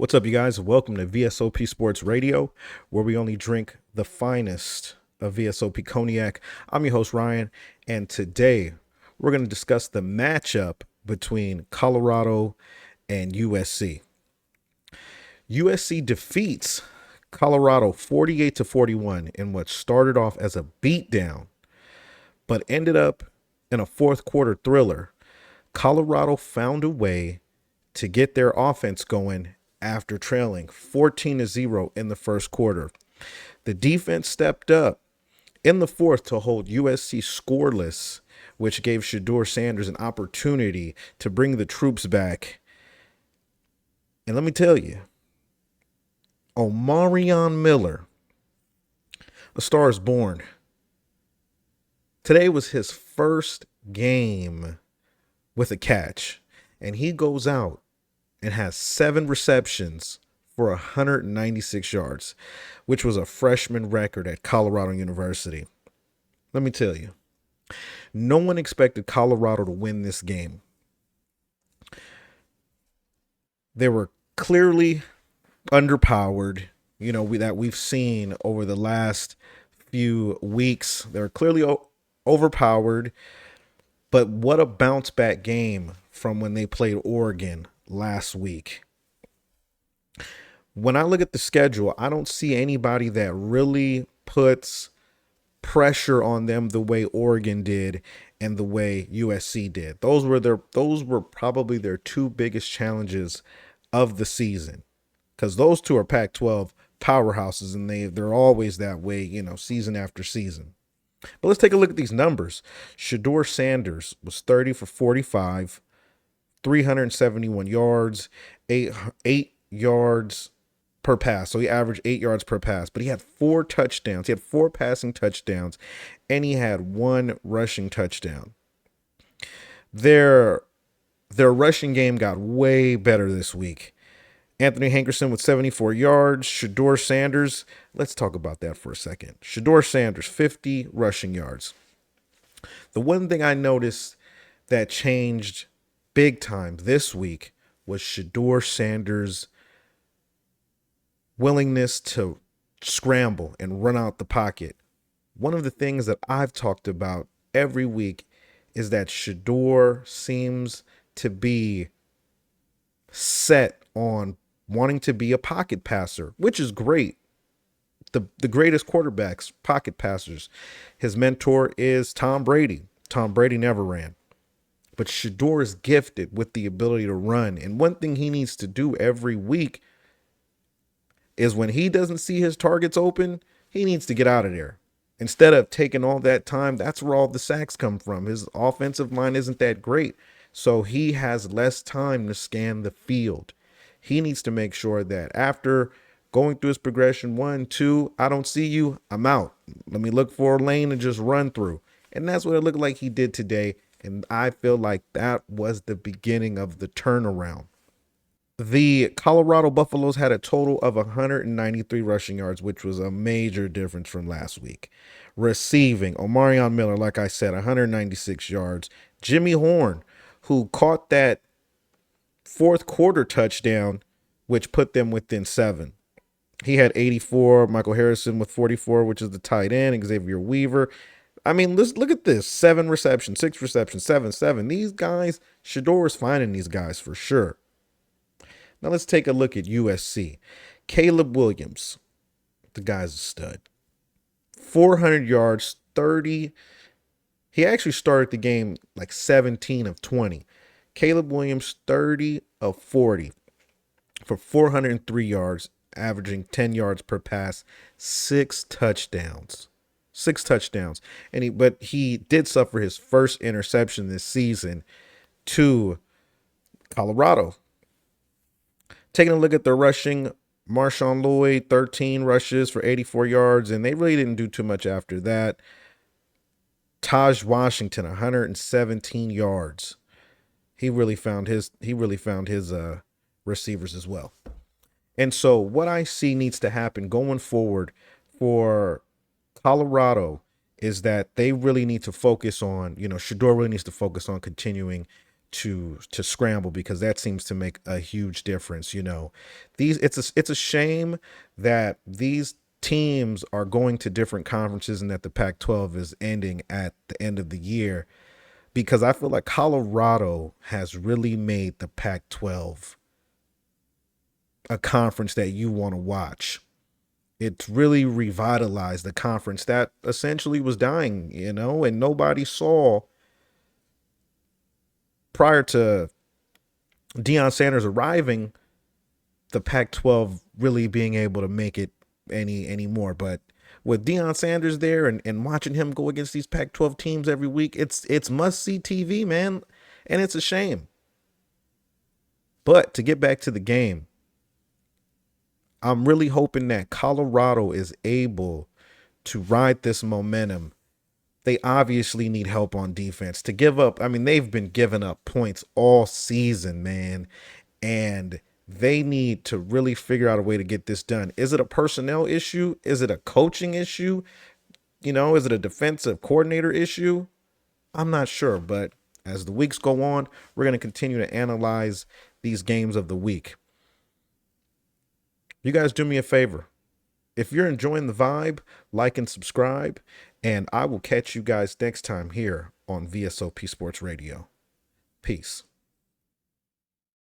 What's up, you guys? Welcome to V.S.O.P Sports Radio, where we only drink the finest of V.S.O.P cognac. I'm your host, Ryan, and today we're going to discuss the matchup between Colorado and USC. USC defeats Colorado 48-41 in what started off as a beatdown, but ended up in a fourth quarter thriller. Colorado found a way to get their offense going after trailing 14-0 in the first quarter. The defense stepped up in the fourth to hold USC scoreless, which gave Shedeur Sanders an opportunity to bring the troops back. And let me tell you, Omarion Miller, a star is born. Today was his first game with a catch, and he goes out and has 7 receptions for 196 yards, which was a freshman record at Colorado University. Let me tell you, no one expected Colorado to win this game. They were clearly underpowered, that we've seen over the last few weeks. They're clearly overpowered, but what a bounce back game from when they played Oregon last week. When I look at the schedule, I don't see anybody that really puts pressure on them the way Oregon did and the way USC did. Those were probably their two biggest challenges of the season, because those two are Pac-12 powerhouses, and they're always that way, season after season. But let's take a look at these numbers. Shedeur Sanders was 30 for 45, 371 yards, eight yards per pass. So he averaged 8 yards per pass, but he had 4 touchdowns. He had 4 passing touchdowns, and he had 1 rushing touchdown. Their rushing game got way better this week. Anthony Hankerson with 74 yards. Shedeur Sanders, let's talk about that for a second. Shedeur Sanders, 50 rushing yards. The one thing I noticed that changed big time this week was Shedeur Sanders' willingness to scramble and run out the pocket. One of the things that I've talked about every week is that Shedeur seems to be set on wanting to be a pocket passer, which is great. The greatest quarterbacks, pocket passers. His mentor is Tom Brady. Tom Brady never ran. But Shedeur is gifted with the ability to run. And one thing he needs to do every week is when he doesn't see his targets open, he needs to get out of there. Instead of taking all that time, that's where all the sacks come from. His offensive line isn't that great, so he has less time to scan the field. He needs to make sure that after going through his progression, 1, 2, I don't see you, I'm out. Let me look for a lane and just run through. And that's what it looked like he did today. And I feel like that was the beginning of the turnaround. The Colorado Buffaloes had a total of 193 rushing yards, which was a major difference from last week. Receiving, Omarion Miller, like I said, 196 yards. Jimmy Horn, who caught that fourth quarter touchdown, which put them within 7. He had 84. Michael Harrison with 44, which is the tight end. Xavier Weaver. I mean, let's look at this. 7 receptions, 6 receptions, 7. These guys, Shedeur is finding these guys for sure. Now let's take a look at USC. Caleb Williams, the guy's a stud. 400 yards, 30. He actually started the game like 17 of 20. Caleb Williams, 30 of 40 for 403 yards, averaging 10 yards per pass, 6 touchdowns. 6 touchdowns. But he did suffer his first interception this season to Colorado. Taking a look at the rushing, Marshawn Lloyd, 13 rushes for 84 yards, and they really didn't do too much after that. Taj Washington, 117 yards. He really found his receivers as well. And so what I see needs to happen going forward for Colorado is that they really need to focus on, Shedeur really needs to focus on continuing to scramble, because that seems to make a huge difference. These it's a shame that these teams are going to different conferences and that the Pac-12 is ending at the end of the year, because I feel like Colorado has really made the Pac-12 a conference that you want to watch. It's really revitalized the conference that essentially was dying, and nobody saw prior to Deion Sanders arriving the Pac-12 really being able to make it anymore. But with Deion Sanders there, and watching him go against these Pac-12 teams every week, it's must-see TV, man, and it's a shame. But to get back to the game, I'm really hoping that Colorado is able to ride this momentum. They obviously need help on defense to give up. I mean, they've been giving up points all season, man, and they need to really figure out a way to get this done. Is it a personnel issue? Is it a coaching issue? Is it a defensive coordinator issue? I'm not sure, but as the weeks go on, we're going to continue to analyze these games of the week. You guys do me a favor. If you're enjoying the vibe, like and subscribe, and I will catch you guys next time here on V.S.O.P Sports Radio. Peace.